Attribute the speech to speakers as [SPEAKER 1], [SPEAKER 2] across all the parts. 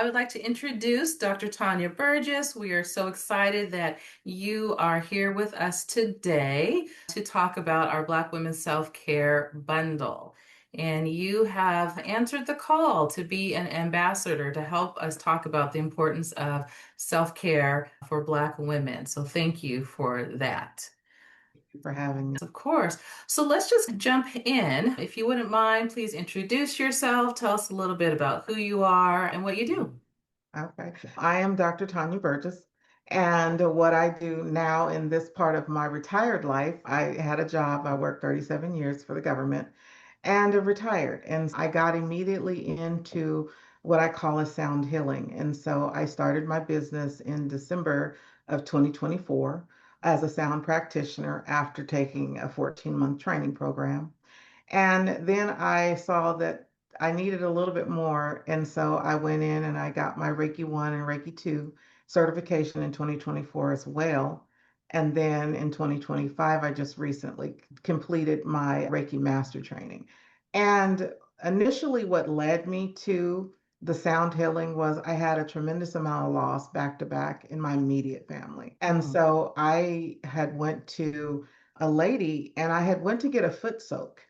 [SPEAKER 1] I would like to introduce Dr. Tonia Burgess. We are so excited that you are here with us today to talk about our Black Women's Self-Care Bundle. And you have answered the call to be an ambassador to help us talk about the importance of self-care for Black women. So thank you for that.
[SPEAKER 2] For having me.
[SPEAKER 1] Of course. So let's just jump in. If you wouldn't mind, please introduce yourself. Tell us a little bit about who you are and what you do.
[SPEAKER 2] Okay. I am Dr. Tonia Burgess. And what I do now in this part of my retired life, I had a job. I worked 37 years for the government and retired. And I got immediately into what I call a sound healing. And so I started my business in December of 2024 as a sound practitioner after taking a 14-month training program. And then I saw that I needed a little bit more. And so I went in and I got my Reiki 1 and Reiki 2 certification in 2024 as well. And then in 2025, I just recently completed my Reiki Master training. And initially, what led me to the sound healing was I had a tremendous amount of loss back to back in my immediate family. And
[SPEAKER 1] Mm.
[SPEAKER 2] so I had went to a lady and I had went to get a foot soak,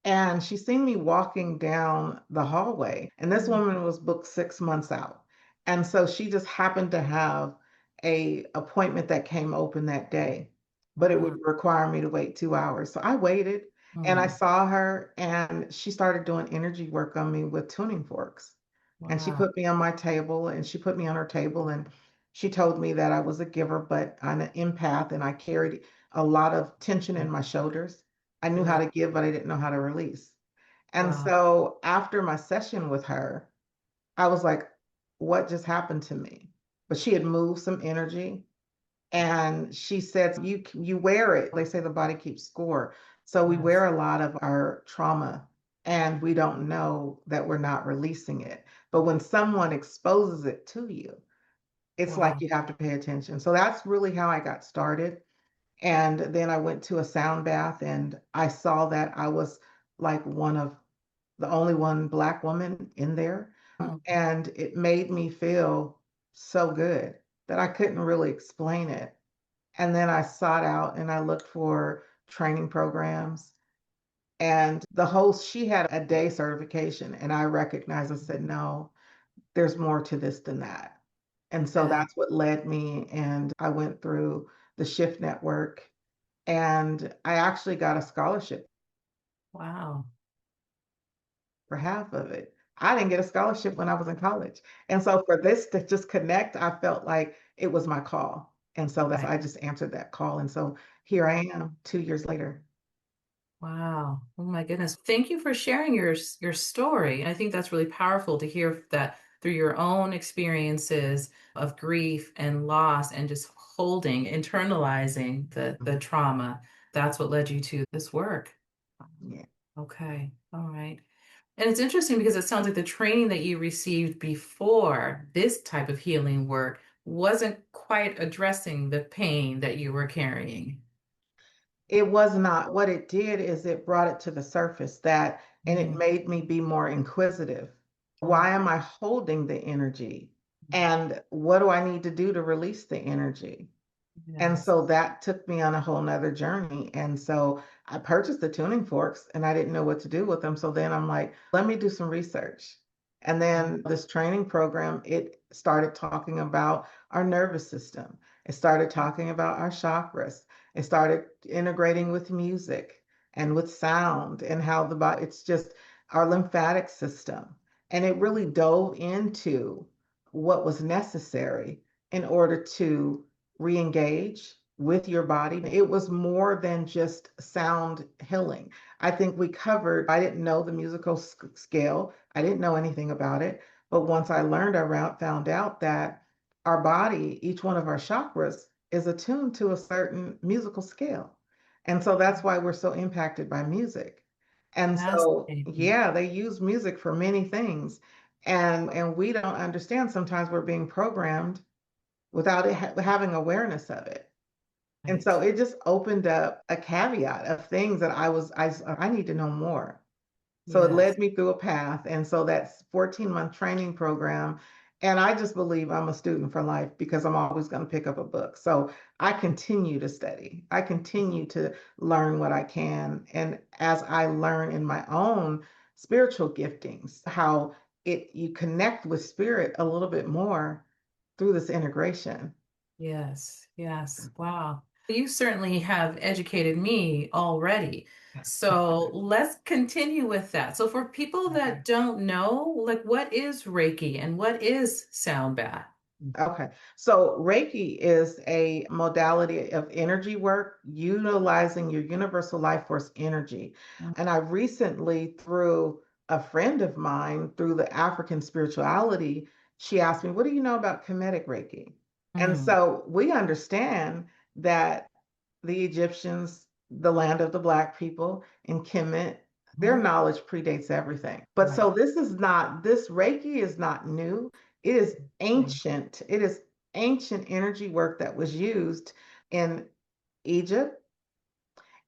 [SPEAKER 2] and she seen me walking down the hallway, and this
[SPEAKER 1] Mm.
[SPEAKER 2] woman was booked 6 months out. And so she just happened to have a appointment that came open that day, but it would
[SPEAKER 1] Wow.
[SPEAKER 2] require me to wait 2 hours. So I waited and I
[SPEAKER 1] Mm.
[SPEAKER 2] saw her and she started doing energy work on me with tuning forks. And she
[SPEAKER 1] Wow.
[SPEAKER 2] put me on my table and she put me on her table and she told me that I was a giver, but I'm an empath and I carried a lot of tension in my shoulders. I knew how
[SPEAKER 1] Yeah.
[SPEAKER 2] to give, but I didn't know how to release. And
[SPEAKER 1] Wow.
[SPEAKER 2] so after my session with her, I was like, what just happened to me? But she had moved some energy and she said, you wear it. They say the body keeps score. So we
[SPEAKER 1] Yes.
[SPEAKER 2] wear a lot of our trauma and we don't know that we're not releasing it. But when someone exposes it to you, it's like
[SPEAKER 1] Wow.
[SPEAKER 2] you have to pay attention. So that's really how I got started. And then I went to a sound bath and I saw that I was like one of the only one Black woman in there.
[SPEAKER 1] Mm.
[SPEAKER 2] And it made me feel so good that I couldn't really explain it. And then I sought out and I looked for training programs. And the host, she had a day certification. And I recognized, I said, no, there's more to this than that. And so
[SPEAKER 1] Yeah.
[SPEAKER 2] that's what led me. And I went through the Shift Network and I actually got a scholarship
[SPEAKER 1] Wow.
[SPEAKER 2] for half of it. I didn't get a scholarship when I was in college. And so for this to just connect, I felt like it was my call. And so that's
[SPEAKER 1] Right.
[SPEAKER 2] I just answered that call. And so here I am 2 years later.
[SPEAKER 1] Wow. Oh my goodness. Thank you for sharing your story. I think that's really powerful to hear that through your own experiences of grief and loss and just holding, internalizing the
[SPEAKER 2] Mhm.
[SPEAKER 1] trauma. That's what led you to this work.
[SPEAKER 2] Yeah.
[SPEAKER 1] Okay. All right. And it's interesting because it sounds like the training that you received before this type of healing work wasn't quite addressing the pain that you were carrying.
[SPEAKER 2] It was not. What it did is it brought it to the surface that, and it
[SPEAKER 1] Mm.
[SPEAKER 2] made me be more inquisitive.
[SPEAKER 1] Mm.
[SPEAKER 2] Why am I holding the energy? And what do I need to do to release the energy? And
[SPEAKER 1] Yes.
[SPEAKER 2] so that took me on a whole nother journey. And so I purchased the tuning forks and I didn't know what to do with them. So then I'm like, let me do some research. And then this training program, it started talking about our nervous system. It started talking about our chakras. It started integrating with music and with sound and how the body, it's just our lymphatic system. And it really dove into what was necessary in order to re-engage with your body. It was more than just sound healing. I think we covered, I didn't know the musical scale. I didn't know anything about it. But once I learned, found out that our body, each one of our chakras, is attuned to a certain musical scale. And so that's why we're so impacted by music. And so,
[SPEAKER 1] Fascinating.
[SPEAKER 2] yeah, they use music for many things. And we don't understand sometimes we're being programmed without having awareness of it. And
[SPEAKER 1] Right.
[SPEAKER 2] so it just opened up a caveat of things that I need to know more. So it
[SPEAKER 1] Yes.
[SPEAKER 2] led me through a path. And so that 14-month training program, And I just believe I'm a student for life because I'm always going to pick up a book. So I continue to study. I continue to learn what I can. And as I learn in my own spiritual giftings, how you connect with spirit a little bit more through this integration.
[SPEAKER 1] Yes, yes. Wow. You certainly have educated me already. So let's continue with that. So for people
[SPEAKER 2] Okay.
[SPEAKER 1] that don't know, like what is Reiki and what is sound bath?
[SPEAKER 2] Okay. So Reiki is a modality of energy work utilizing your universal life force energy. And I recently, through a friend of mine, through the African spirituality, she asked me, "What do you know about Kemetic Reiki?" And
[SPEAKER 1] Mm,
[SPEAKER 2] so we understand that the Egyptians, the land of the Black people, in Kemet, their
[SPEAKER 1] mhm.
[SPEAKER 2] knowledge predates everything. But
[SPEAKER 1] Right.
[SPEAKER 2] so this Reiki is not new. It is
[SPEAKER 1] Okay.
[SPEAKER 2] ancient. It is ancient energy work that was used in Egypt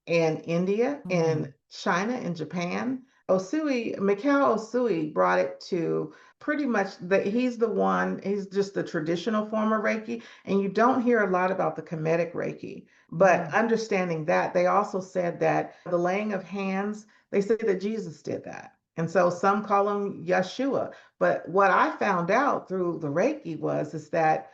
[SPEAKER 2] and India and
[SPEAKER 1] Mm,
[SPEAKER 2] China and Japan. Mikao Osui brought it to pretty much he's the one, he's just the traditional form of Reiki. And you don't hear a lot about the Kemetic Reiki. But
[SPEAKER 1] mm,
[SPEAKER 2] understanding that, they also said that the laying of hands, they said that Jesus did that. And so some call him Yeshua. But what I found out through the Reiki is that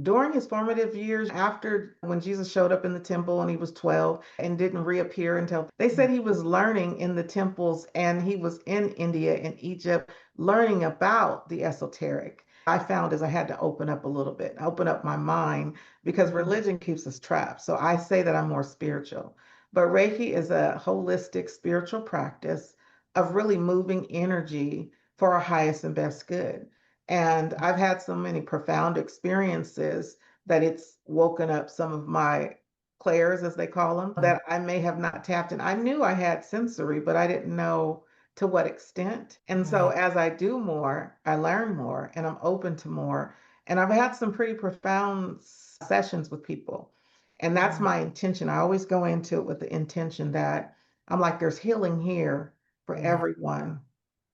[SPEAKER 2] during his formative years, after when Jesus showed up in the temple and he was 12 and didn't reappear until they said he was learning in the temples and he was in India and Egypt learning about the esoteric. I found as I had to open up a little bit, open up my mind because
[SPEAKER 1] mm,
[SPEAKER 2] religion keeps us trapped. So I say that I'm more spiritual. But Reiki is a holistic spiritual practice of really moving energy for our highest and best good. And I've had so many profound experiences that it's woken up some of my clairs, as they call them, that I may have not tapped in. I knew I had sensory, but I didn't know to what extent. And so
[SPEAKER 1] right.
[SPEAKER 2] as I do more, I learn more and I'm open to more. And I've had some pretty profound sessions with people. And that's
[SPEAKER 1] Mm,
[SPEAKER 2] my intention. I always go into it with the intention that I'm like, there's healing here for
[SPEAKER 1] yeah.
[SPEAKER 2] everyone.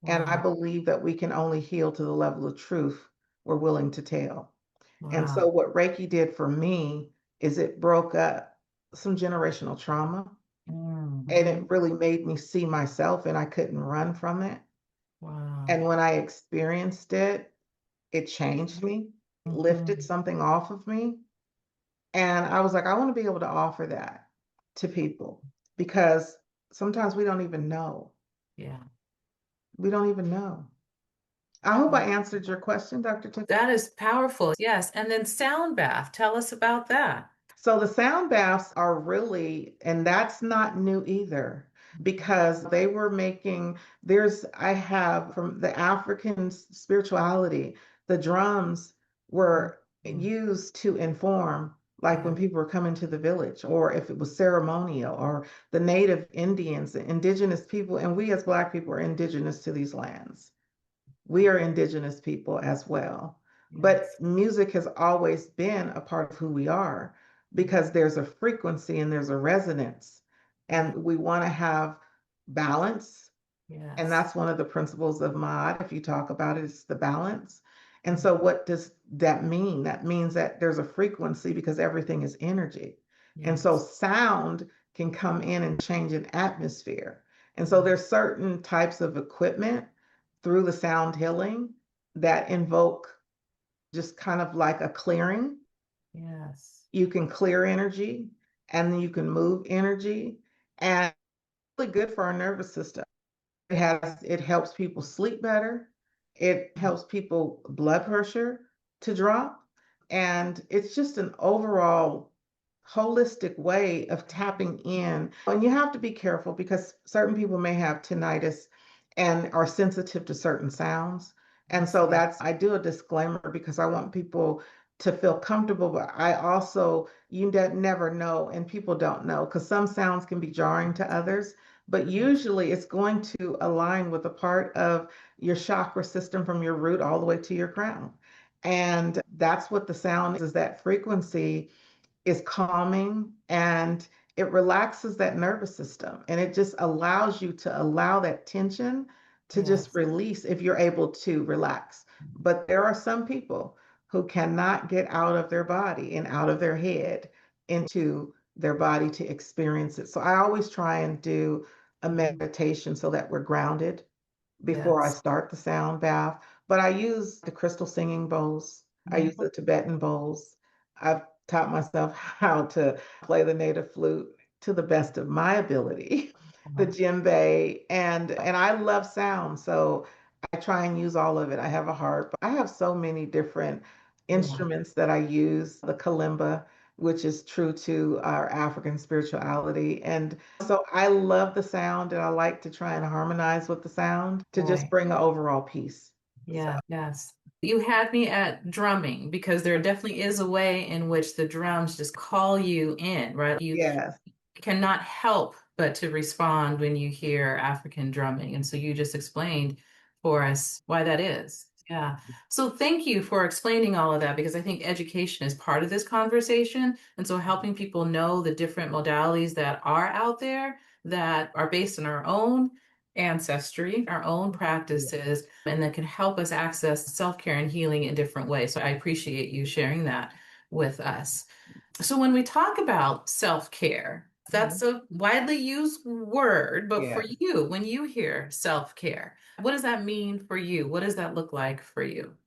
[SPEAKER 2] And I
[SPEAKER 1] Wow.
[SPEAKER 2] believe that we can only heal to the level of truth we're willing to tell. And so,
[SPEAKER 1] Wow.
[SPEAKER 2] what Reiki did for me is it broke up some generational trauma and
[SPEAKER 1] Mm-hmm.
[SPEAKER 2] it really made me see myself, and I couldn't run from it.
[SPEAKER 1] Wow.
[SPEAKER 2] And when I experienced it, it changed me, lifted
[SPEAKER 1] Mm-hmm.
[SPEAKER 2] something off of me. And I was like, I want to be able to offer that to people because sometimes we don't even know.
[SPEAKER 1] Yeah.
[SPEAKER 2] We don't even know. I hope I answered your question, Dr. Tiffany.
[SPEAKER 1] That is powerful. Yes. And then sound bath. Tell us about that.
[SPEAKER 2] So the sound baths are really, and that's not new either, because they were making, I have from the African spirituality, the drums were
[SPEAKER 1] Mhm.
[SPEAKER 2] used to inform, like
[SPEAKER 1] Yeah.
[SPEAKER 2] when people were coming to the village, or if it was ceremonial, or the native Indians, the indigenous people, and we as Black people are indigenous to these lands. We are indigenous people as well. But
[SPEAKER 1] Yes.
[SPEAKER 2] music has always been a part of who we are because there's a frequency and there's a resonance.
[SPEAKER 1] Yeah.
[SPEAKER 2] And we want to have balance. And
[SPEAKER 1] Yes.
[SPEAKER 2] that's one of the principles of mod. If you talk about it, it's the balance. And so, what does that mean? That means that there's a frequency because everything is energy. And so,
[SPEAKER 1] Yes.
[SPEAKER 2] sound can come in and change an atmosphere. And so,
[SPEAKER 1] Mm.
[SPEAKER 2] there's certain types of equipment through the sound healing that invoke just kind of like a clearing.
[SPEAKER 1] Yes.
[SPEAKER 2] You can clear energy and then you can move energy. And it's really good for our nervous system. It helps people sleep better. It helps people blood pressure to drop. And it's just an overall holistic way of tapping in. And you have to be careful because certain people may have tinnitus and are sensitive to certain sounds.
[SPEAKER 1] I
[SPEAKER 2] And so
[SPEAKER 1] see.
[SPEAKER 2] I do a disclaimer because I want people to feel comfortable, but I also, never know, and people don't know because some sounds can be jarring to others, but usually it's going to align with a part of your chakra system from your root all the way to your crown. And that's what the sound is that frequency is calming and it relaxes that nervous system and it just allows you to allow that tension to just
[SPEAKER 1] Yes.
[SPEAKER 2] release if you're able to relax. But there are some people who cannot get out of their body and out of their head into their body to experience it. So I always try and do a meditation so that we're grounded before I
[SPEAKER 1] Yes.
[SPEAKER 2] start the sound bath. But I use the crystal singing bowls, I use
[SPEAKER 1] Mhm.
[SPEAKER 2] the Tibetan bowls. I've taught myself how to play the native flute to the best of my ability, the djembe, and I love sound, so I try and use all of it. I have a harp. I have so many different
[SPEAKER 1] Yeah.
[SPEAKER 2] instruments that I use. The kalimba, which is true to our African spirituality, and so I love the sound and I like to try and harmonize with the sound to just
[SPEAKER 1] Right.
[SPEAKER 2] bring an overall peace. So,
[SPEAKER 1] Yeah. Yes. You had me at drumming because there definitely is a way in which the drums just call you in, right? You
[SPEAKER 2] yes.
[SPEAKER 1] cannot help but to respond when you hear African drumming. And so you just explained for us why that is. Yeah. So thank you for explaining all of that because I think education is part of this conversation. And so helping people know the different modalities that are out there that are based on our own ancestry, our own
[SPEAKER 2] Yeah.
[SPEAKER 1] practices, and that can help us access self-care and healing in different ways. So I appreciate you sharing that with us. So when we talk about self-care, that's
[SPEAKER 2] Mhm.
[SPEAKER 1] a widely used word, but for
[SPEAKER 2] Yeah.
[SPEAKER 1] you, when you hear self-care, what does that mean for you? What does that look like for you?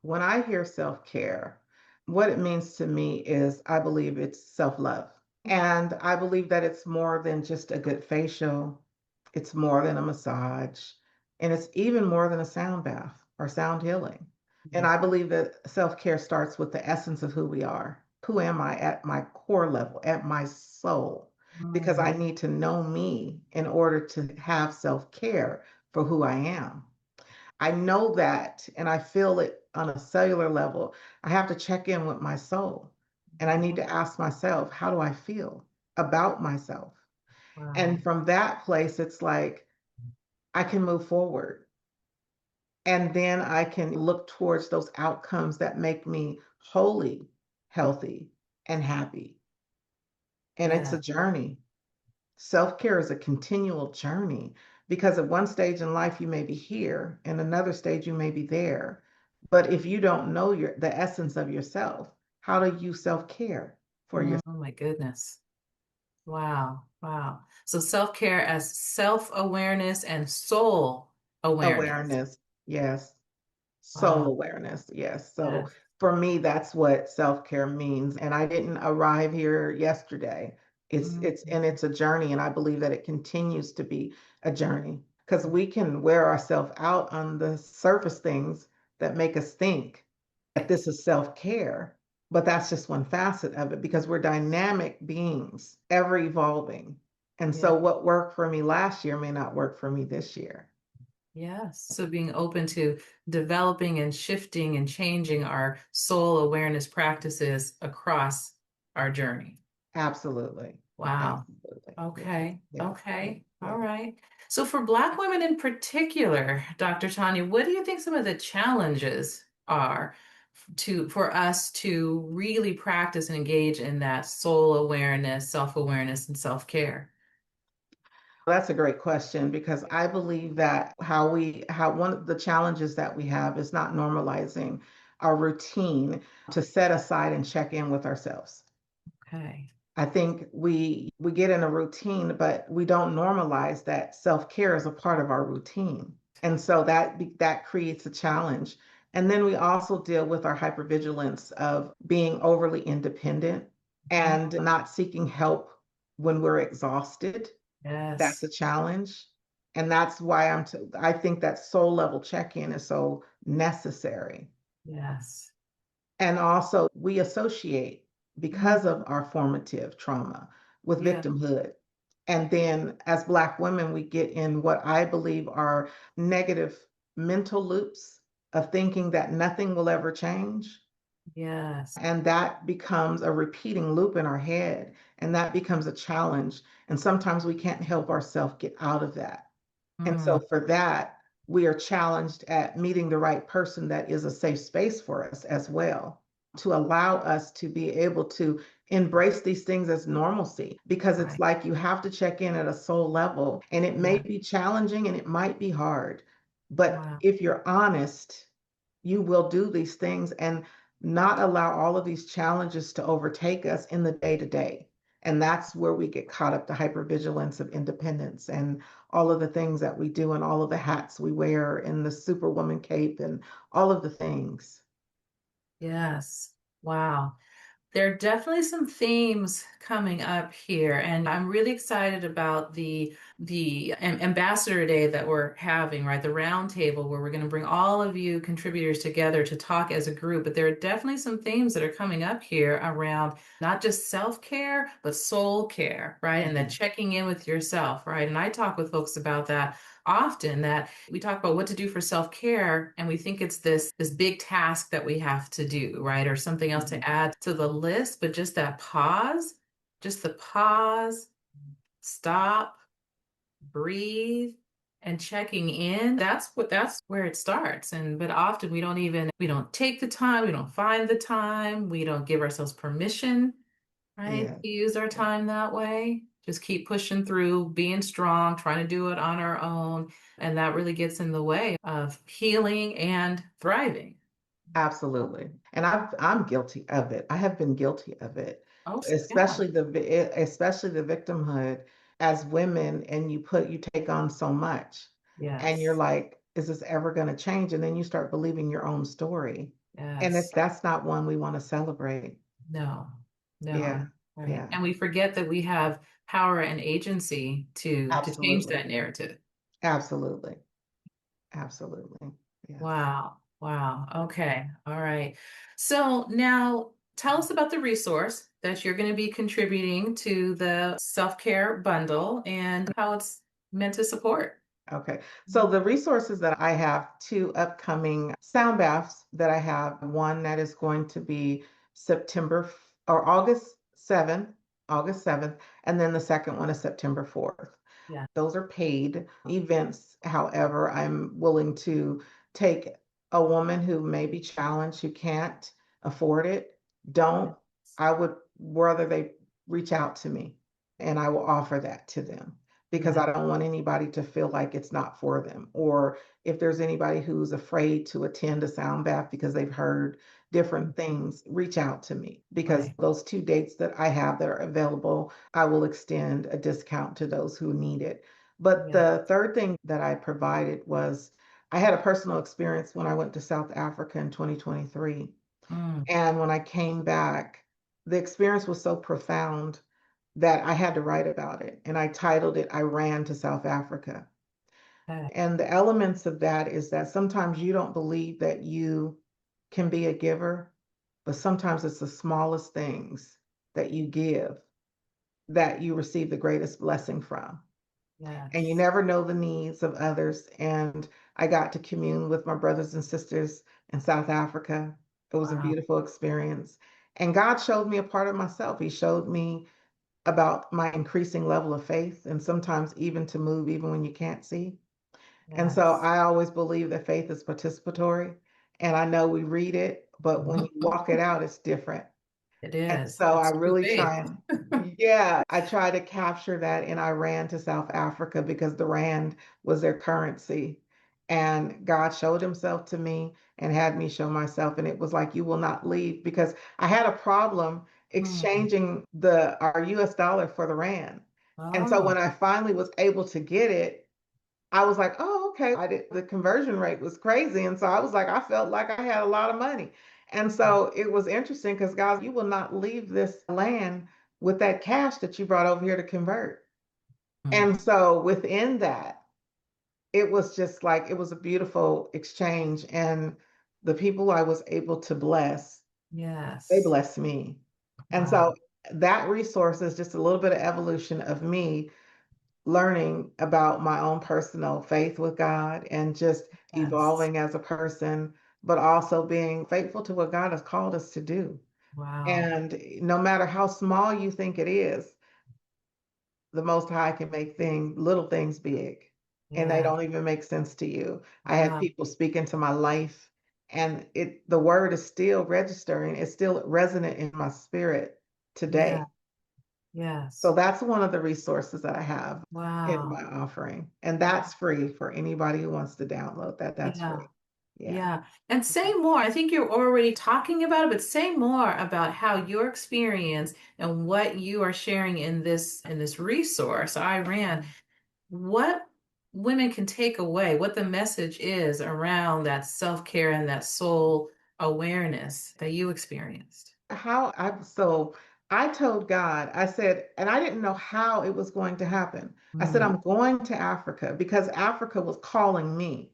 [SPEAKER 2] When I hear self care, what it means to me is I believe it's self love. And I believe that it's more than just a good facial, it's more than a massage, and it's even more than a sound bath or sound healing. And I believe that self care starts with the essence of who we are. Who am I at my core level, at my soul? Because
[SPEAKER 1] Mm,
[SPEAKER 2] I need to know me in order to have self care for who I am. I know that and I feel it on a cellular level. I have to check in with my soul and I need to ask myself, how do I feel about myself?
[SPEAKER 1] wow.
[SPEAKER 2] And from that place, it's like I can move forward and then I can look towards those outcomes that make me wholly healthy and happy. And it's
[SPEAKER 1] Yeah.
[SPEAKER 2] a journey. Self care is a continual journey because at one stage in life you may be here, and another stage you may be there. But if you don't know the essence of yourself, how do you self care for
[SPEAKER 1] Oh
[SPEAKER 2] your
[SPEAKER 1] my goodness. Wow. Wow. So self-care as self-awareness and soul awareness.
[SPEAKER 2] awareness? Yes. Soul
[SPEAKER 1] Wow.
[SPEAKER 2] awareness. Yes. So
[SPEAKER 1] Yes.
[SPEAKER 2] for me, that's what self care means. And I didn't arrive here yesterday.
[SPEAKER 1] Mm,
[SPEAKER 2] It's a journey, and I believe that it continues to be a journey because we can wear ourselves out on the surface things that make us think that this is self care, but that's just one facet of it because we're dynamic beings, ever evolving. And
[SPEAKER 1] yeah.
[SPEAKER 2] so what worked for me last year may not work for me this year.
[SPEAKER 1] Yes. So being open to developing and shifting and changing our soul awareness practices across our journey.
[SPEAKER 2] Absolutely.
[SPEAKER 1] Wow.
[SPEAKER 2] Absolutely. Yeah.
[SPEAKER 1] Okay.
[SPEAKER 2] Yeah. Yeah.
[SPEAKER 1] Okay.
[SPEAKER 2] Yeah.
[SPEAKER 1] All right. So for Black women in particular, Dr. Tanya, what do you think some of the challenges are for us to really practice and engage in that soul awareness, self-awareness, and self-care?
[SPEAKER 2] That's a great question because I believe that how one of the challenges that we have is not normalizing our routine to set aside and check in with ourselves.
[SPEAKER 1] Okay.
[SPEAKER 2] I think we get in a routine, but we don't normalize that self-care is a part of our routine. And so that creates a challenge. And then we also deal with our hypervigilance of being overly independent
[SPEAKER 1] Mhm.
[SPEAKER 2] and not seeking help when we're exhausted. That's
[SPEAKER 1] Yes.
[SPEAKER 2] a challenge. And that's why I think that soul level check-in is so necessary.
[SPEAKER 1] Yes.
[SPEAKER 2] And also, we associate
[SPEAKER 1] Mhm.
[SPEAKER 2] because of our formative trauma with
[SPEAKER 1] Yeah.
[SPEAKER 2] victimhood. And then as Black women, we get in what I believe are negative mental loops of thinking that nothing will ever change.
[SPEAKER 1] Yes.
[SPEAKER 2] And that becomes a repeating loop in our head. And that becomes a challenge. And sometimes we can't help ourselves get out of that. And
[SPEAKER 1] Mm.
[SPEAKER 2] so for that, we are challenged at meeting the right person that is a safe space for us as well. to allow us to be able to embrace these things as normalcy, because it's
[SPEAKER 1] Right.
[SPEAKER 2] like you have to check in at a soul level, and it may
[SPEAKER 1] Yeah.
[SPEAKER 2] be challenging and it might be hard. But
[SPEAKER 1] Wow.
[SPEAKER 2] if you're honest, you will do these things and not allow all of these challenges to overtake us in the day to day. And that's where we get caught up, the hypervigilance of independence and all of the things that we do and all of the hats we wear and the superwoman cape and all of the things.
[SPEAKER 1] Yes. Wow. There are definitely some themes coming up here, and I'm really excited about the Ambassador Day that we're having, right? The round table where we're going to bring all of you contributors together to talk as a group. But there are definitely some themes that are coming up here around not just self-care, but soul care, right? And that
[SPEAKER 2] Mhm.
[SPEAKER 1] checking in with yourself, right? And I talk with folks about that often, that we talk about what to do for self-care and we think it's this big task that we have to do, right? Or something else to
[SPEAKER 2] Mhm.
[SPEAKER 1] add to the list, but just that pause, just the pause, stop, breathe, and checking in. That's where it starts. And but often we don't take the time, we don't find the time, we don't give ourselves permission, right?
[SPEAKER 2] Yeah,
[SPEAKER 1] To use our
[SPEAKER 2] yeah,
[SPEAKER 1] time that way. Just keep pushing through, being strong, trying to do it on our own. And that really gets in the way of healing and thriving.
[SPEAKER 2] absolutely. And I'm guilty of it. I have been guilty of it,
[SPEAKER 1] Oh, yeah.
[SPEAKER 2] especially the victimhood as women, and you take on so much, and you're
[SPEAKER 1] Yes.
[SPEAKER 2] like, is this ever going to change? And then you start believing your own story, and
[SPEAKER 1] Yes.
[SPEAKER 2] that's not one we want to celebrate.
[SPEAKER 1] No. No.
[SPEAKER 2] Yeah,
[SPEAKER 1] Right.
[SPEAKER 2] yeah,
[SPEAKER 1] And we forget that we have power and agency to change
[SPEAKER 2] absolutely,
[SPEAKER 1] that narrative.
[SPEAKER 2] absolutely, absolutely. Yes.
[SPEAKER 1] Wow. Wow. Okay. All right. So now tell us about the resource that you're going to be contributing to the self-care bundle and how it's meant to support.
[SPEAKER 2] Okay. So the resources that I have, two upcoming sound baths that I have, one that is going to be or August 7th, and then the second one is September 4th.
[SPEAKER 1] Yeah.
[SPEAKER 2] Those are paid events. However, I'm willing to take a woman who may be challenged, who can't afford it. Don't, I would rather they reach out to me and I will offer that to them, because
[SPEAKER 1] Yeah.
[SPEAKER 2] I don't want anybody to feel like it's not for them. Or if there's anybody who's afraid to attend a sound bath because they've heard different things, reach out to me, because
[SPEAKER 1] Right.
[SPEAKER 2] those two dates that I have that are available, I will extend a discount to those who need it. But
[SPEAKER 1] Yeah.
[SPEAKER 2] the third thing that I provided was I had a personal experience when I went to South Africa in 2023.
[SPEAKER 1] Mm.
[SPEAKER 2] And when I came back, the experience was so profound that I had to write about it. And I titled it, I Ran to South Africa.
[SPEAKER 1] Okay.
[SPEAKER 2] And the elements of that is that sometimes you don't believe that you can be a giver, but sometimes it's the smallest things that you give that you receive the greatest blessing from. And you
[SPEAKER 1] Yes.
[SPEAKER 2] never know the needs of others. And I got to commune with my brothers and sisters in South Africa. It was a
[SPEAKER 1] Wow.
[SPEAKER 2] beautiful experience. And God showed me a part of myself. He showed me about my increasing level of faith, and sometimes even to move even when you can't see. And so
[SPEAKER 1] Yes.
[SPEAKER 2] I always believe that faith is participatory. And I know we read it, but when you walk it out, it's different.
[SPEAKER 1] It
[SPEAKER 2] And
[SPEAKER 1] is.
[SPEAKER 2] so I
[SPEAKER 1] It's true
[SPEAKER 2] really
[SPEAKER 1] faith.
[SPEAKER 2] try and, yeah, I try to capture that. And I ran to South Africa because the Rand was their currency. And God showed himself to me and had me show myself. And it was like, you will not leave, because I had a problem
[SPEAKER 1] Mm.
[SPEAKER 2] exchanging our US dollar for the Rand. And so
[SPEAKER 1] Oh.
[SPEAKER 2] when I finally was able to get it, I was like, oh, okay. The conversion rate was crazy. And so I was like, I felt like I had a lot of money. And so it was interesting because, guys, you will not leave this land with that cash that you brought over here to convert.
[SPEAKER 1] Mm.
[SPEAKER 2] And so within that, it was just like, it was a beautiful exchange. And the people I was able to bless, they
[SPEAKER 1] Yes.
[SPEAKER 2] blessed me. And
[SPEAKER 1] Wow.
[SPEAKER 2] so that resource is just a little bit of evolution of me learning about my own personal faith with God and just
[SPEAKER 1] Yes.
[SPEAKER 2] evolving as a person, but also being faithful to what God has called us to do.
[SPEAKER 1] Wow.
[SPEAKER 2] And no matter how small you think it is, the Most High can make little things big, and they
[SPEAKER 1] Yeah.
[SPEAKER 2] don't even make sense to you. I had
[SPEAKER 1] Wow.
[SPEAKER 2] people speak into my life And the word is still registering, it's still resonant in my spirit
[SPEAKER 1] Yeah.
[SPEAKER 2] today. So
[SPEAKER 1] Yes.
[SPEAKER 2] that's one of the resources that I have in
[SPEAKER 1] Wow.
[SPEAKER 2] my offering. And that's free for anybody who wants to download that. That's
[SPEAKER 1] Yeah.
[SPEAKER 2] free. Yeah.
[SPEAKER 1] Yeah. And say more. I think you're already talking about it, but say more about how your experience and what you are sharing in this resource, I ran, what women can take away, what the message is around that self-care and that soul awareness that you experienced.
[SPEAKER 2] So I told God, I said, and I didn't know how it was going to happen. I said,
[SPEAKER 1] Mm.
[SPEAKER 2] I'm going to Africa because Africa was calling me.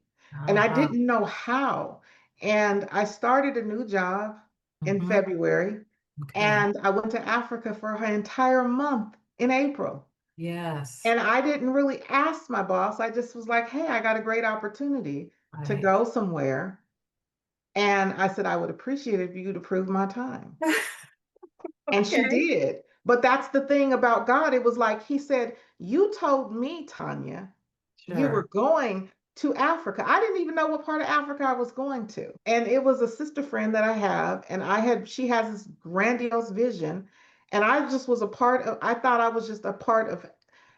[SPEAKER 2] And I
[SPEAKER 1] Uh-huh.
[SPEAKER 2] didn't know how. And I started a new job in
[SPEAKER 1] Hmm.
[SPEAKER 2] February,
[SPEAKER 1] Okay.
[SPEAKER 2] and I went to Africa for an entire month in April.
[SPEAKER 1] Yes.
[SPEAKER 2] And I didn't really ask my boss. I just was like, hey, I got a great opportunity to
[SPEAKER 1] Right.
[SPEAKER 2] go somewhere. And I said, I would appreciate it if you would approve my time. And she
[SPEAKER 1] Okay.
[SPEAKER 2] did. But that's the thing about God. It was like he said, you told me, Tanya, you were
[SPEAKER 1] Sure.
[SPEAKER 2] going to Africa. I didn't even know what part of Africa I was going to. And it was a sister friend that I have, and she has this grandiose vision. And I just was a part of, I thought I was just a part of,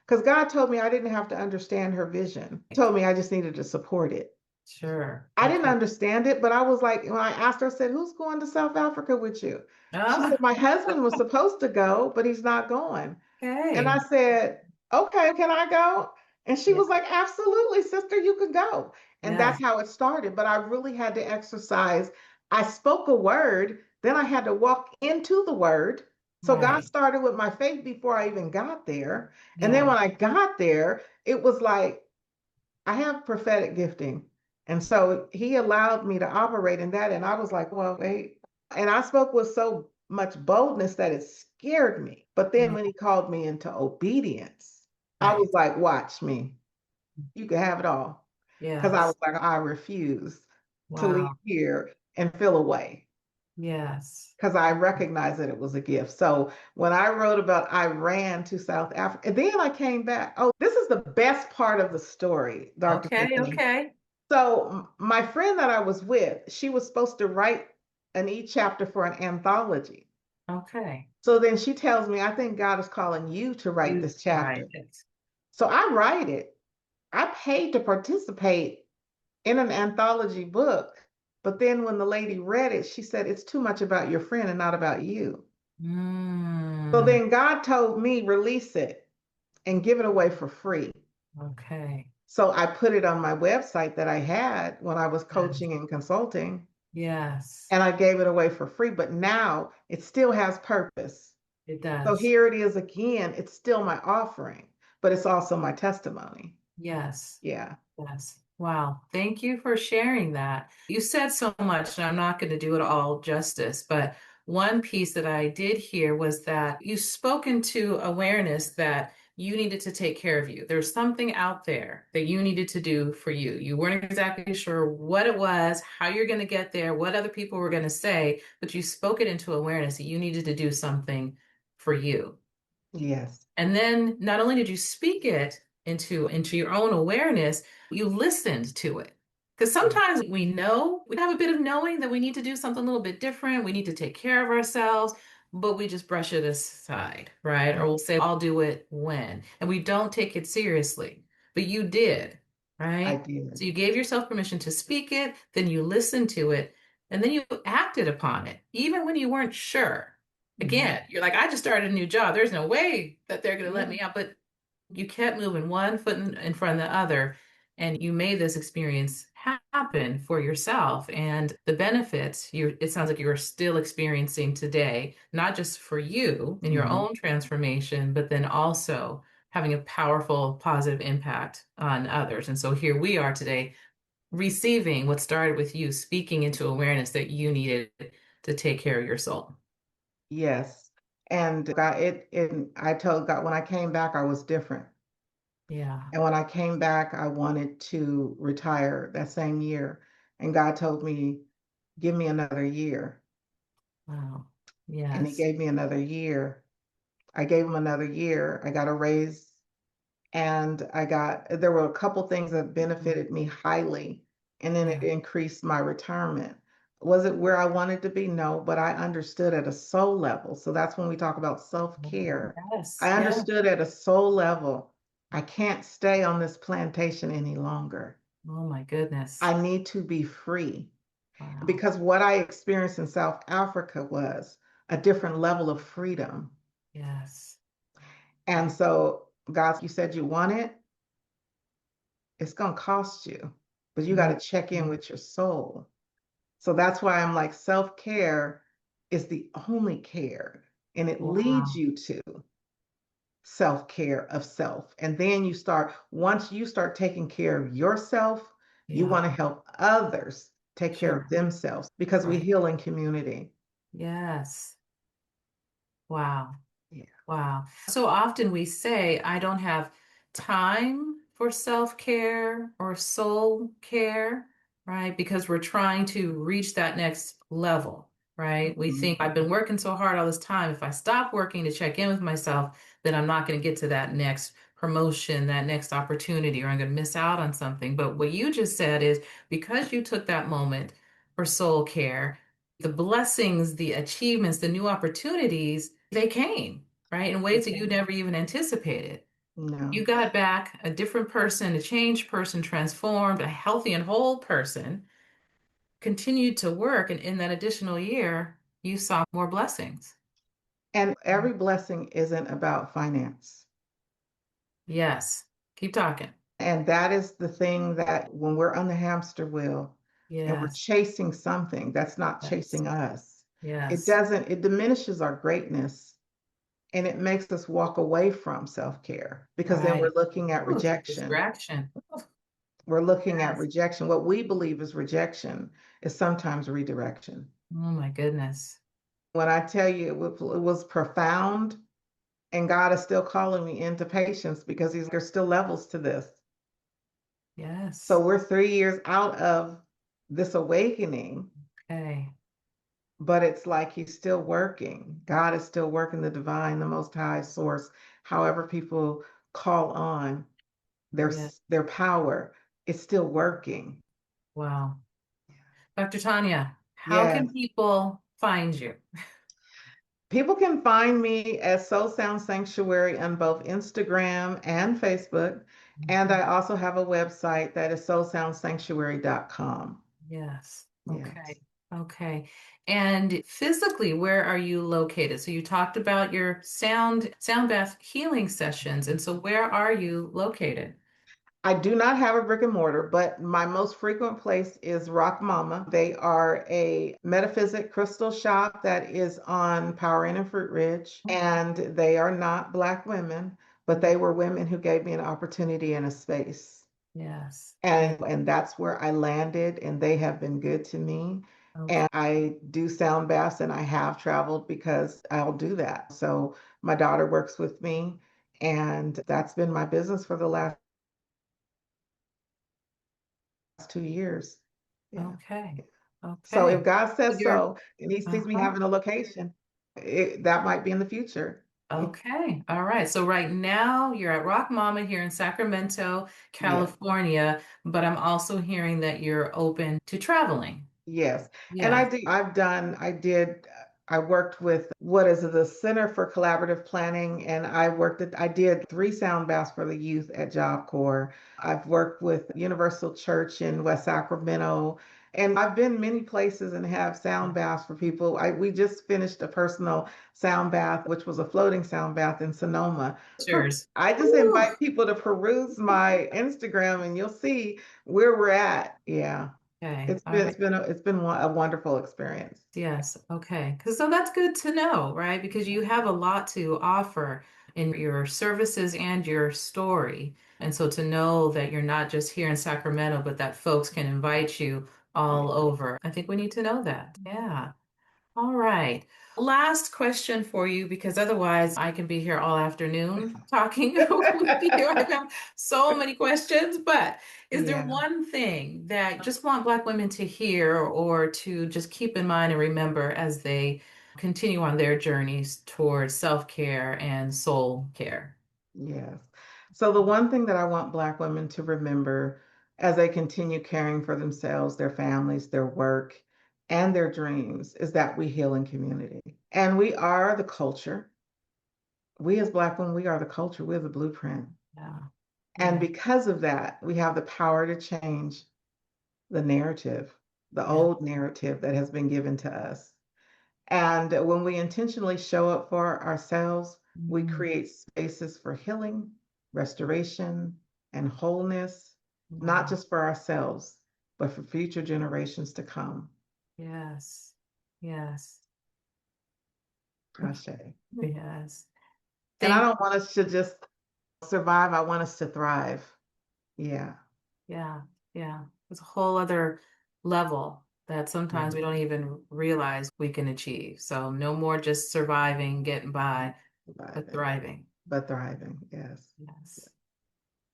[SPEAKER 2] because God told me I didn't have to understand her vision. He told me I just needed to support it.
[SPEAKER 1] Sure.
[SPEAKER 2] I didn't
[SPEAKER 1] Okay.
[SPEAKER 2] understand it, but I was like, when I asked her, I said, who's going to South Africa with you? She
[SPEAKER 1] Oh,
[SPEAKER 2] said, my husband was supposed to go, but he's not going. And I
[SPEAKER 1] okay.
[SPEAKER 2] said, okay, can I go? And she
[SPEAKER 1] Yeah.
[SPEAKER 2] was like, absolutely, sister, you can go. And
[SPEAKER 1] Yeah.
[SPEAKER 2] that's how it started. But I really had to exercise. I spoke a word, then I had to walk into the word. So God
[SPEAKER 1] Right.
[SPEAKER 2] started with my faith before I even got there. And then
[SPEAKER 1] Yeah.
[SPEAKER 2] when I got there, it was like, I have prophetic gifting. And so he allowed me to operate in that. And I was like, well, wait. And I spoke with so much boldness that it scared me. But then
[SPEAKER 1] Yeah.
[SPEAKER 2] when he called me into obedience, I was
[SPEAKER 1] Right.
[SPEAKER 2] like, watch me. You can have it all. Because I was
[SPEAKER 1] Yes.
[SPEAKER 2] like, I refuse to leave
[SPEAKER 1] Wow.
[SPEAKER 2] here and feel away.
[SPEAKER 1] Yes.
[SPEAKER 2] Because I recognized that it was a gift. So when I wrote about I ran to South Africa, and then I came back. Oh, this is the best part of the story, Dr.
[SPEAKER 1] Okay.
[SPEAKER 2] Tiffany.
[SPEAKER 1] Okay.
[SPEAKER 2] So my friend that I was with, she was supposed to write an e-chapter for an anthology.
[SPEAKER 1] Okay.
[SPEAKER 2] So then she tells me, I think God is calling you to write
[SPEAKER 1] You
[SPEAKER 2] this
[SPEAKER 1] right.
[SPEAKER 2] chapter. So I write it. I paid to participate in an anthology book. But then when the lady read it, she said, it's too much about your friend and not about you. So
[SPEAKER 1] Mm.
[SPEAKER 2] then God told me, release it and give it away for free.
[SPEAKER 1] Okay.
[SPEAKER 2] So I put it on my website that I had when I was
[SPEAKER 1] Yes.
[SPEAKER 2] coaching and consulting,
[SPEAKER 1] Yes.
[SPEAKER 2] and I gave it away for free, but now it still has purpose.
[SPEAKER 1] It
[SPEAKER 2] So
[SPEAKER 1] does.
[SPEAKER 2] here it is again. It's still my offering, but it's also my testimony.
[SPEAKER 1] Yes.
[SPEAKER 2] Yeah.
[SPEAKER 1] Yes. Wow. Thank you for sharing that. You said so much, and I'm not going to do it all justice, but one piece that I did hear was that you spoke into awareness that you needed to take care of you. There's something out there that you needed to do for you. You weren't exactly sure what it was, how you're going to get there, what other people were going to say, but you spoke it into awareness that you needed to do something for you.
[SPEAKER 2] Yes.
[SPEAKER 1] And then not only did you speak it into your own awareness, you listened to it. Because
[SPEAKER 2] Yeah.
[SPEAKER 1] sometimes we know, we have a bit of knowing that we need to do something a little bit different. We need to take care of ourselves, but we just brush it aside, right? Or we'll say, I'll do it when. And we don't take it seriously. But you did,
[SPEAKER 2] I
[SPEAKER 1] right?
[SPEAKER 2] did.
[SPEAKER 1] So you gave yourself permission to speak it, then you listened to it, and then you acted upon it, even when you weren't sure.
[SPEAKER 2] Mhm.
[SPEAKER 1] Again, you're like, I just started a new job. There's no way that they're going to let
[SPEAKER 2] Yeah.
[SPEAKER 1] me out. But you kept moving one foot in front of the other, and you made this experience happen for yourself. And the benefits, it sounds like you're still experiencing today, not just for you in your
[SPEAKER 2] Mhm.
[SPEAKER 1] own transformation, but then also having a powerful, positive impact on others. And so here we are today, receiving what started with you speaking into awareness that you needed to take care of your soul.
[SPEAKER 2] Yes. And I told God when I came back, I was different.
[SPEAKER 1] Yeah.
[SPEAKER 2] And when I came back, I wanted to retire that same year. And God told me, give me another year.
[SPEAKER 1] Wow.
[SPEAKER 2] And he
[SPEAKER 1] Yes.
[SPEAKER 2] gave me another year. I gave him another year. I got a raise, and there were a couple things that benefited me highly. And then
[SPEAKER 1] Yeah.
[SPEAKER 2] it increased my retirement. Was it where I wanted to be? No, but I understood at a soul level. So that's when we talk about self-care.
[SPEAKER 1] Yes.
[SPEAKER 2] I
[SPEAKER 1] Yeah.
[SPEAKER 2] understood at a soul level, I can't stay on this plantation any longer.
[SPEAKER 1] Oh my goodness.
[SPEAKER 2] I need to be free
[SPEAKER 1] Wow.
[SPEAKER 2] because what I experienced in South Africa was a different level of freedom.
[SPEAKER 1] Yes.
[SPEAKER 2] And so, God, you said you want it, it's going to cost you, but you got
[SPEAKER 1] Mm.
[SPEAKER 2] to check in with your soul. So that's why I'm like, self care is the only care, and it leads
[SPEAKER 1] Wow.
[SPEAKER 2] you to self care of self. And then once you start taking care of yourself, you
[SPEAKER 1] Yeah.
[SPEAKER 2] want to help others take care of
[SPEAKER 1] Sure.
[SPEAKER 2] themselves because we
[SPEAKER 1] Right.
[SPEAKER 2] heal in community.
[SPEAKER 1] Yes. Wow.
[SPEAKER 2] Yeah.
[SPEAKER 1] Wow. So often we say, I don't have time for self-care or soul care, right? Because we're trying to reach that next level, right? We
[SPEAKER 2] Mhm.
[SPEAKER 1] think I've been working so hard all this time. If I stop working to check in with myself, then I'm not going to get to that next promotion, that next opportunity, or I'm going to miss out on something. But what you just said is because you took that moment for soul care, the blessings, the achievements, the new opportunities, they came, right? In ways that you
[SPEAKER 2] Okay.
[SPEAKER 1] never even anticipated. You
[SPEAKER 2] No.
[SPEAKER 1] got back a different person, a changed person, transformed, a healthy and whole person, continued to work. And in that additional year, you saw more blessings.
[SPEAKER 2] And every blessing isn't about finance.
[SPEAKER 1] Yes. Keep talking.
[SPEAKER 2] And that is the thing that when we're on the hamster wheel and we're
[SPEAKER 1] Yes.
[SPEAKER 2] chasing something that's not
[SPEAKER 1] Yes.
[SPEAKER 2] chasing us,
[SPEAKER 1] Yes.
[SPEAKER 2] it diminishes our greatness and it makes us walk away from self care because then we're
[SPEAKER 1] Right.
[SPEAKER 2] looking at
[SPEAKER 1] Ooh, it's a
[SPEAKER 2] rejection.
[SPEAKER 1] distraction. Ooh,
[SPEAKER 2] We're looking at
[SPEAKER 1] yes.
[SPEAKER 2] rejection. What we believe is rejection is sometimes redirection.
[SPEAKER 1] Oh my goodness.
[SPEAKER 2] When I tell you it was profound, and God is still calling me into patience because there's still levels to this. So
[SPEAKER 1] Yes.
[SPEAKER 2] we're 3 years out of this awakening,
[SPEAKER 1] Okay.
[SPEAKER 2] but it's like he's still working. God is still working, the divine, the most high source, however people call on
[SPEAKER 1] Yeah.
[SPEAKER 2] their power, it's still working.
[SPEAKER 1] Wow. Dr. Tanya, how can
[SPEAKER 2] Yes.
[SPEAKER 1] people find you?
[SPEAKER 2] People can find me at Soul Sound Sanctuary on both Instagram and Facebook. And I also have a website that is soulsoundsanctuary.com.
[SPEAKER 1] Yes.
[SPEAKER 2] Yes.
[SPEAKER 1] Okay. Okay. And physically, where are you located? So you talked about your sound bath healing sessions. And so where are you located?
[SPEAKER 2] I do not have a brick and mortar, but my most frequent place is Rock Mama. They are a metaphysic crystal shop that is on Power Inn and Fruit Ridge, and they are not Black women, but they were women who gave me an opportunity and a space.
[SPEAKER 1] Yes. Yeah.
[SPEAKER 2] And that's where I landed, and they have been good to me.
[SPEAKER 1] Okay.
[SPEAKER 2] And I do sound baths, and I have traveled because I'll do that. So my daughter works with me, and that's been my business for the last 2 years. Yeah.
[SPEAKER 1] Okay.
[SPEAKER 2] So if
[SPEAKER 1] Okay.
[SPEAKER 2] God
[SPEAKER 1] So
[SPEAKER 2] says
[SPEAKER 1] you're
[SPEAKER 2] so, and He sees me
[SPEAKER 1] uh-huh.
[SPEAKER 2] having a location, that might be in the future.
[SPEAKER 1] Okay. All right. So right now you're at Rock Mama here in Sacramento,
[SPEAKER 2] Yes.
[SPEAKER 1] California, but I'm also hearing that you're open to traveling.
[SPEAKER 2] Yes. And
[SPEAKER 1] Yeah.
[SPEAKER 2] I worked with what is it, the Center for Collaborative Planning, and I did 3 sound baths for the youth at Job Corps. I've worked with Universal Church in West Sacramento, and I've been many places and have sound baths for people. We just finished a personal sound bath, which was a floating sound bath in Sonoma.
[SPEAKER 1] Pictures.
[SPEAKER 2] I just
[SPEAKER 1] Ooh.
[SPEAKER 2] invite people to peruse my Instagram and you'll see where we're at. Yeah.
[SPEAKER 1] Okay. All right.
[SPEAKER 2] It's been a wonderful experience.
[SPEAKER 1] Yes. Okay. Because so that's good to know, right? Because you have a lot to offer in your services and your story. And so to know that you're not just here in Sacramento, but that folks can invite you
[SPEAKER 2] Right.
[SPEAKER 1] all over. I think we need to know that. Yeah. All right. Last question for you, because otherwise I can be here all afternoon talking with you. I have so many questions, but is there
[SPEAKER 2] Yeah.
[SPEAKER 1] one thing that you just want Black women to hear or to just keep in mind and remember as they continue on their journeys towards self-care and soul care?
[SPEAKER 2] Yes. So the one thing that I want Black women to remember as they continue caring for themselves, their families, their work, and their dreams is that we heal in community. And we are the culture. We as Black women, we are the culture. We're the blueprint.
[SPEAKER 1] Yeah.
[SPEAKER 2] And
[SPEAKER 1] Yeah.
[SPEAKER 2] because of that, we have the power to change the narrative, the
[SPEAKER 1] Yeah.
[SPEAKER 2] old narrative that has been given to us. And when we intentionally show up for ourselves, we
[SPEAKER 1] Mm.
[SPEAKER 2] create spaces for healing, restoration, and wholeness, not
[SPEAKER 1] Wow.
[SPEAKER 2] just for ourselves, but for future generations to come.
[SPEAKER 1] Yes. Yes.
[SPEAKER 2] Ashe.
[SPEAKER 1] Yes.
[SPEAKER 2] And I
[SPEAKER 1] Thank
[SPEAKER 2] don't want us to just survive, I want us to thrive. Yeah.
[SPEAKER 1] Yeah, yeah. It's a whole other level that sometimes
[SPEAKER 2] Yeah.
[SPEAKER 1] we don't even realize we can achieve. So no more just surviving, getting by, but
[SPEAKER 2] Surviving,
[SPEAKER 1] thriving.
[SPEAKER 2] but thriving. Yes.
[SPEAKER 1] Yes.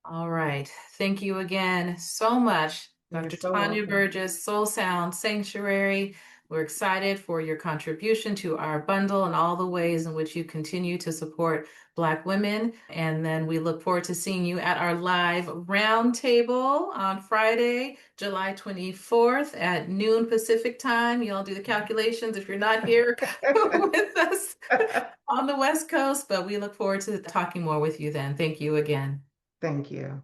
[SPEAKER 1] All right. Thank you again so much,
[SPEAKER 2] You're
[SPEAKER 1] Dr.
[SPEAKER 2] so
[SPEAKER 1] Tonia
[SPEAKER 2] welcome.
[SPEAKER 1] Burgess, Soul Sound Sanctuary. We're excited for your contribution to our bundle and all the ways in which you continue to support Black women. And then we look forward to seeing you at our live roundtable on Friday, July 24th at noon Pacific time. Y'all do the calculations if you're not here with us on the West Coast, but we look forward to talking more with you then. Thank you again.
[SPEAKER 2] Thank you.